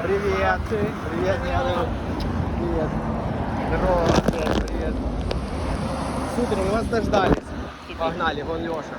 Привет. Привет, Яна. Привет. Здорово. Привет. Супер, мы вас дождались. Погнали, вон Леша.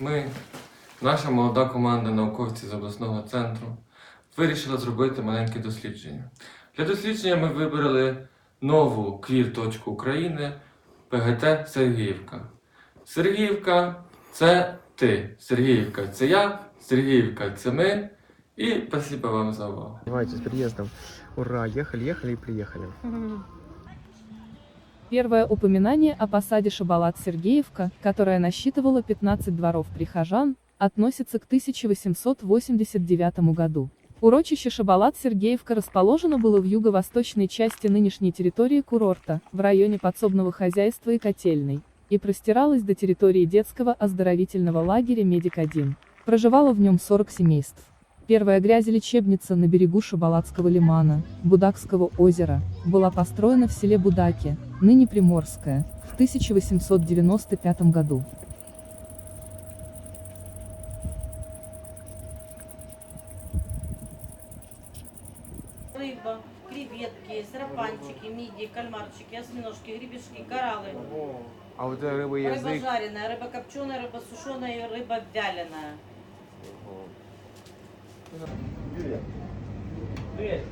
Ми, наша молода команда науковців з обласного центру, вирішила зробити маленьке дослідження. Для дослідження ми вибрали нову квір-точку України ПГТ Сергіївка. Сергіївка – це ти, Сергіївка – це я, Сергіївка – це ми. І спасибо вам за увагу. Давайте с приездом. Ура, ехали и приехали. Первое упоминание о посаде Шабалат-Сергеевка, которая насчитывала 15 дворов прихожан, относится к 1889 году. Урочище Шабалат-Сергеевка расположено было в юго-восточной части нынешней территории курорта, в районе подсобного хозяйства и котельной, и простиралось до территории детского оздоровительного лагеря «Медик-1». Проживало в нем 40 семейств. Первая грязелечебница на берегу Шабалатского лимана, Будакского озера, была построена в селе Будаки, ныне Приморское, в 1895 году. Рыба, креветки, сарафанчики, мидии, кальмарчики, осьминожки, гребешки, кораллы. А вот это рыба Рыба язык. жареная, рыба копченая, рыба сушеная, рыба вяленая. Привет. Привет.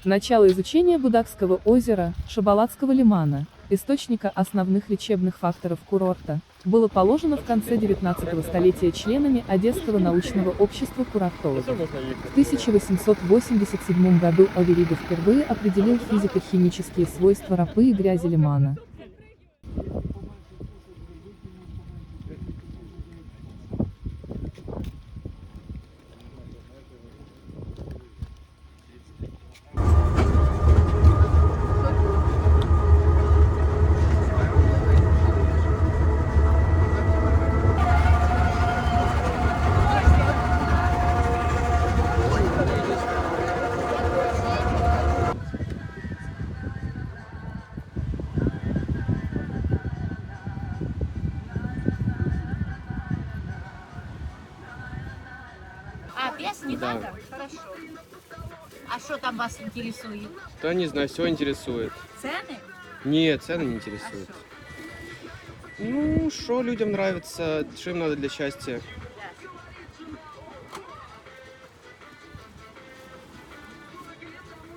Начало изучения Будакского озера, Шабалатского лимана, источника основных лечебных факторов курорта, было положено в конце 19 столетия членами Одесского научного общества курортологов. В 1887 году Авериго впервые определил физико-химические свойства ропы и грязи лимана. А, вес не надо? Хорошо. А что там вас интересует? Да не знаю, все интересует. Цены? Нет, цены не интересуют. Ну, что людям нравится, что им надо для счастья.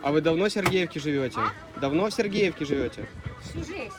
А вы давно в Сергеевке живете? Давно в Сергеевке живете? Всю жизнь.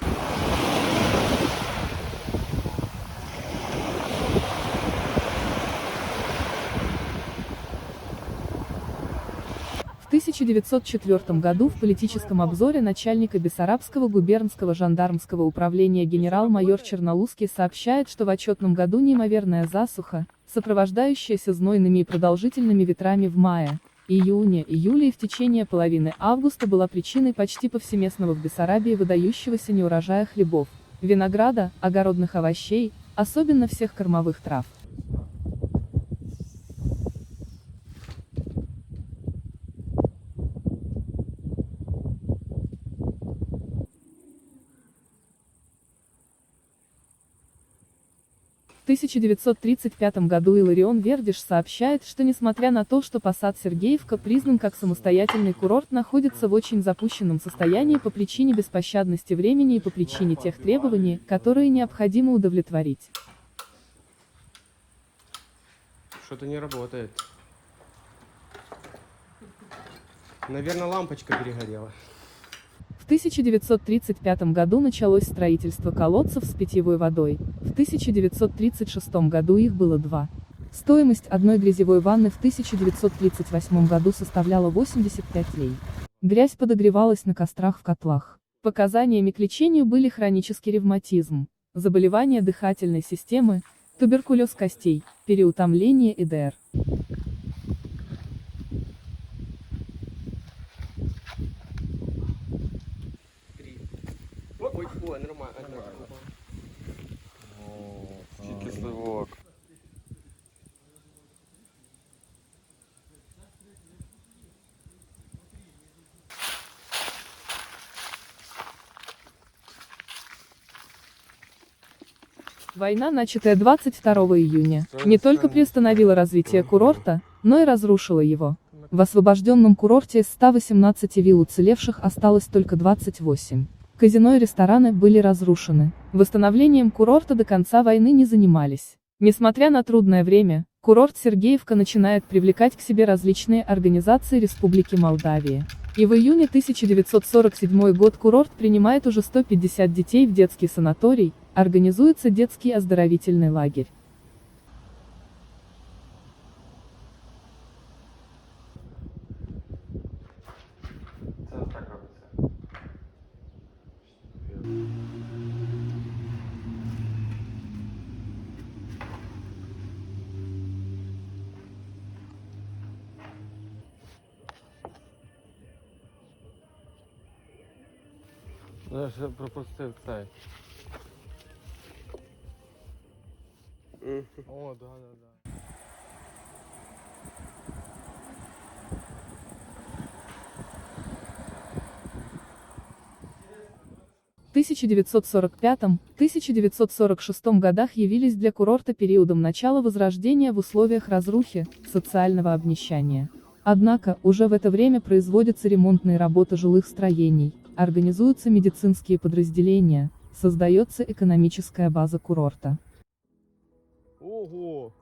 В 1904 году в политическом обзоре начальника Бессарабского губернского жандармского управления генерал-майор Черноусский сообщает, что в отчетном году неимоверная засуха, сопровождающаяся знойными и продолжительными ветрами в мае, июне, июле и в течение половины августа была причиной почти повсеместного в Бессарабии выдающегося неурожая хлебов, винограда, огородных овощей, особенно всех кормовых трав. В 1935 году Иларион Вердиш сообщает, что несмотря на то, что посад Сергеевка признан как самостоятельный курорт, находится в очень запущенном состоянии по причине беспощадности времени и по причине тех требований, которые необходимо удовлетворить. Что-то не работает. Наверное, лампочка перегорела. В 1935 году началось строительство колодцев с питьевой водой, в 1936 году их было 2. Стоимость одной грязевой ванны в 1938 году составляла 85 лей. Грязь подогревалась на кострах в котлах. Показаниями к лечению были хронический ревматизм, заболевания дыхательной системы, туберкулез костей, переутомление и ДР. Ой, ой, нормально. Кисловок. Война, начатая 22 июня, не только приостановила развитие курорта, но и разрушила его. В освобожденном курорте из 118 вилл уцелевших осталось только 28. Казино и рестораны были разрушены. Восстановлением курорта до конца войны не занимались. Несмотря на трудное время, курорт Сергеевка начинает привлекать к себе различные организации Республики Молдавия. И в июне 1947 год курорт принимает уже 150 детей в детский санаторий, организуется детский оздоровительный лагерь. Я ще пропустив цей. О, да. 1945-1946 годах явились для курорта периодом начала возрождения в условиях разрухи, социального обнищания. Однако, уже в это время производятся ремонтные работы жилых строений, организуются медицинские подразделения, создается экономическая база курорта. Ого!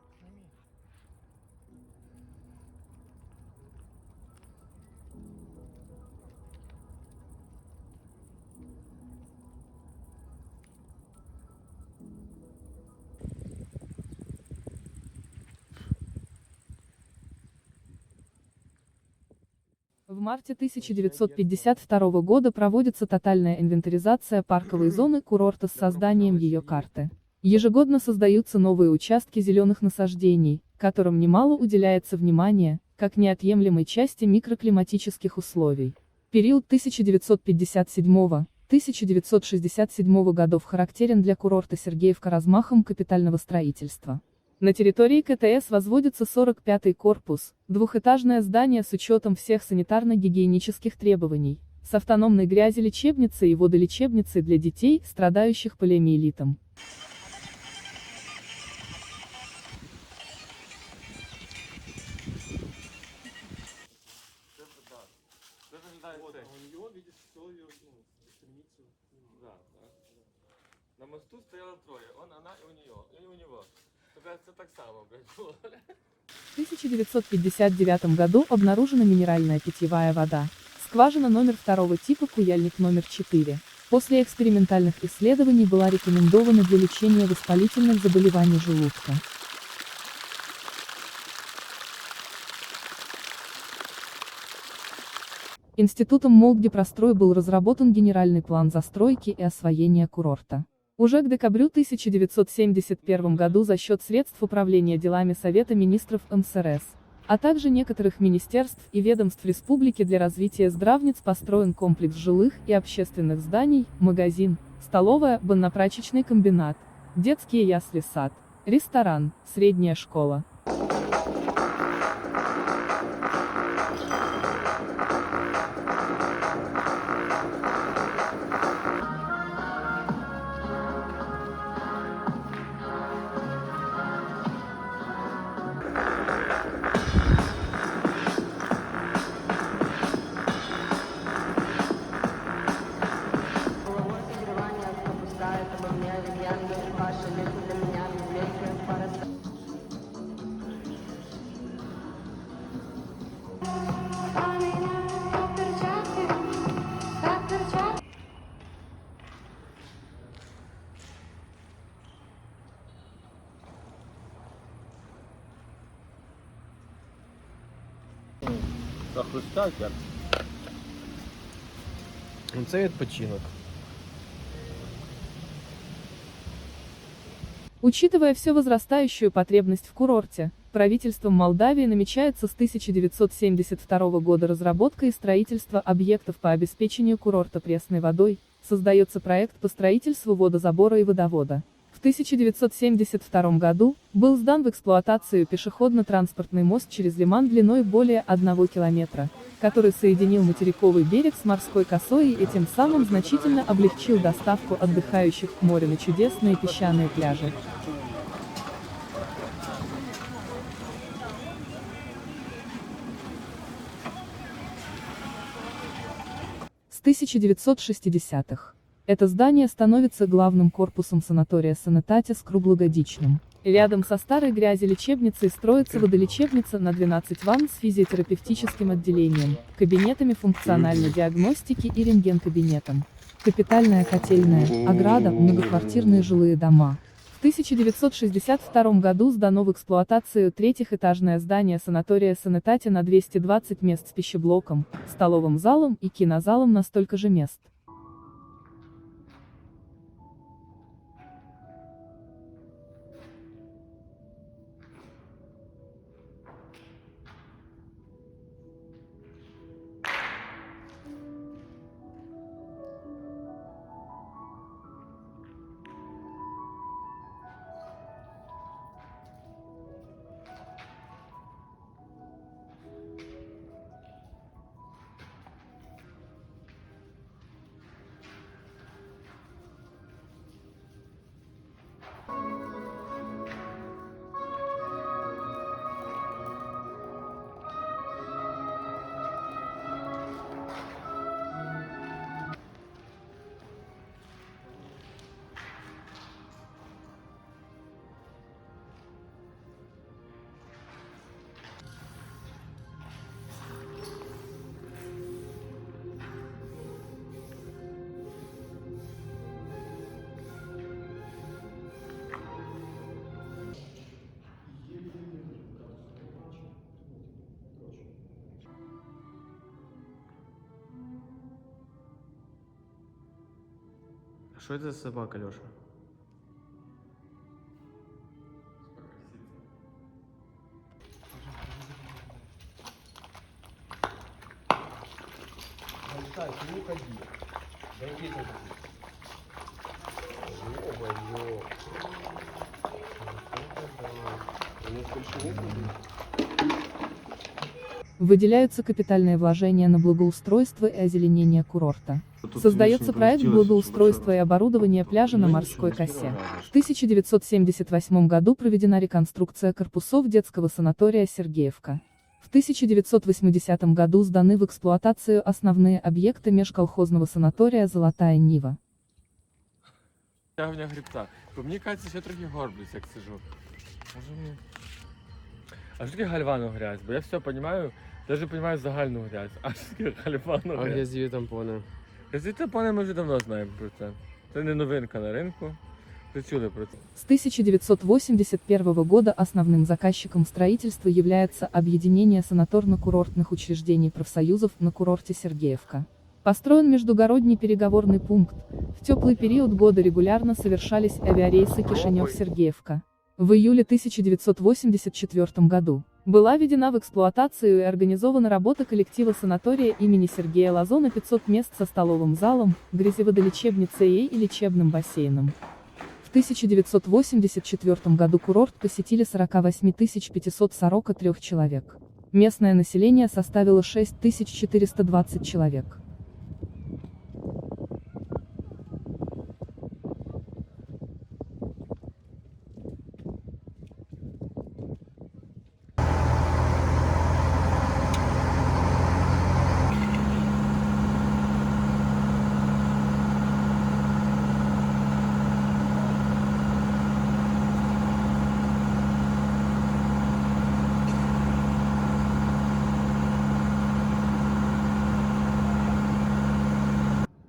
В марте 1952 года проводится тотальная инвентаризация парковой зоны курорта с созданием ее карты. Ежегодно создаются новые участки зеленых насаждений, которым немало уделяется внимания, как неотъемлемой части микроклиматических условий. Период 1957-1967 годов характерен для курорта Сергеевка размахом капитального строительства. На территории КТС возводится 45-й корпус, двухэтажное здание с учетом всех санитарно-гигиенических требований, с автономной грязелечебницей и водолечебницей для детей, страдающих полиомиелитом. На мосту стояло трое, она и у него. Це так само, було. В 1959 году обнаружена минеральная питьевая вода, скважина номер 2 типа Куяльник номер 4. После экспериментальных исследований была рекомендована для лечения воспалительных заболеваний желудка. Институтом Молдгипрострой был разработан генеральный план застройки и освоения курорта. Уже к декабрю 1971 году за счет средств управления делами Совета министров МСРС, а также некоторых министерств и ведомств республики для развития здравниц построен комплекс жилых и общественных зданий, магазин, столовая, банно-прачечный комбинат, детские ясли-сад, ресторан, средняя школа. хрустять, як. Це відпочинок. Учитывая всю возрастающую потребность в курорте, правительством Молдавии намечается с 1972 года разработка и строительство объектов по обеспечению курорта пресной водой, создается проект по строительству водозабора и водовода. В 1972 году был сдан в эксплуатацию пешеходно-транспортный мост через лиман длиной более 1 километра, который соединил материковый берег с морской косой и тем самым значительно облегчил доставку отдыхающих к морю на чудесные песчаные пляжи. С 1960-х. Это здание становится главным корпусом санатория Санетатис круглогодичным. Рядом со старой грязелечебницей строится водолечебница на 12 ванн с физиотерапевтическим отделением, кабинетами функциональной диагностики и рентген-кабинетом. Капитальная котельная, ограда, многоквартирные жилые дома. В 1962 году сдано в эксплуатацию третьих-этажное здание санатория Санетати на 220 мест с пищеблоком, столовым залом и кинозалом на столько же мест. Что это за собака, Леша? Ты не уходи. Да иди ты. Ё-моё. У нас больше нет воды? Выделяются капитальные вложения на благоустройство и озеленение курорта. Создается проект благоустройства и оборудования пляжа на Морской косе. В 1978 году проведена реконструкция корпусов детского санатория Сергеевка. В 1980 году сданы в эксплуатацию основные объекты межколхозного санатория «Золотая Нива». Тягування грибця. Бо мені кажеться, що я трохи горблюсь, як сижу. Може мені... А що таке гальвану грязь? Бо я все розумію, навіть розумію загальну грязь. А що таке гальвану А грязь? грязевые тампоны? Грязі тампони ми вже давно знаємо про це. Це не новинка на ринку. Ви чули про це. С 1981 года основным заказчиком строительства является Объединение санаторно-курортных учреждений профсоюзов на курорте Сергеевка. Построен междугородний переговорный пункт. В теплый период года регулярно совершались авиарейсы Кишинев-Сергеевка. В июле 1984 году была введена в эксплуатацию и организована работа коллектива санатория имени Сергея Лазо на 500 мест со столовым залом, грязеводолечебницей и лечебным бассейном. В 1984 году курорт посетили 48 543 человек. Местное население составило 6420 человек.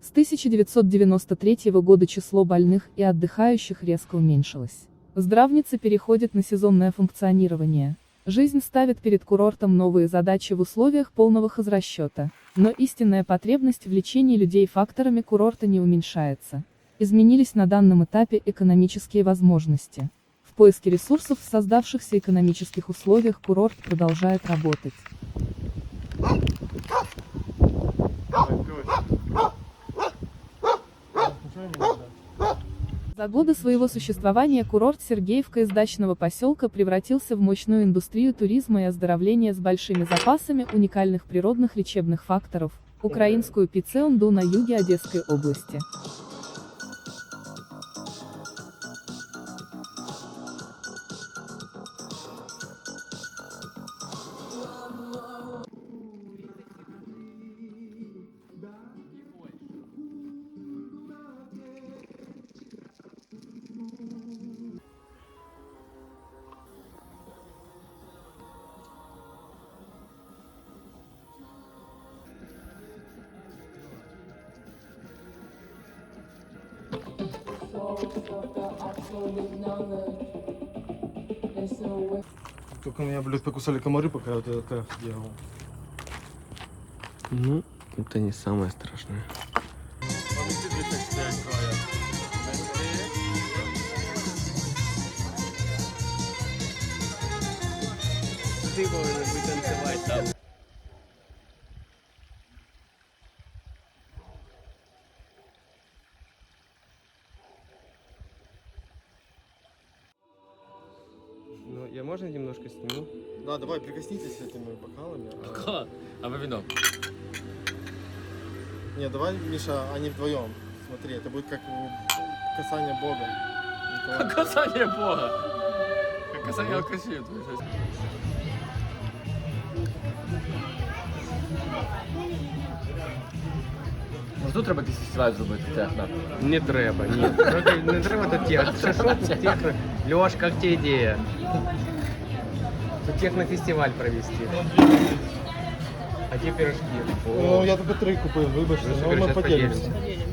С 1993 года число больных и отдыхающих резко уменьшилось. Здравница переходит на сезонное функционирование. Жизнь ставит перед курортом новые задачи в условиях полного хозрасчета, но истинная потребность в лечении людей факторами курорта не уменьшается. Изменились на данном этапе экономические возможности. В поиске ресурсов в создавшихся экономических условиях курорт продолжает работать. За годы своего существования курорт Сергеевка из дачного поселка превратился в мощную индустрию туризма и оздоровления с большими запасами уникальных природных лечебных факторов, украинскую Пицеонду на юге Одесской области. Только меня, блядь, покусали комары, пока я вот этот треф делал. Ну, это не самое страшное. Ты должен танцевать там. Ну, я можно немножко сниму? Да, давай, прикоснитесь этими бокалами. А ви вино? Не, давай, Миша, они вдвоем. Смотри, это будет как касание Бога. Николая. Касання Бога. Касання алкашів. Може тут треба якийсь фестиваль зробити техно? Не треба, ні. Не треба тут техно. Що техно? Льош, як тебе ідея? Тут технофестиваль провести. А ті пирожки. Ну, я только 3 купил, вибачте, Ну, но супер, мы щас поделимся. поделимся.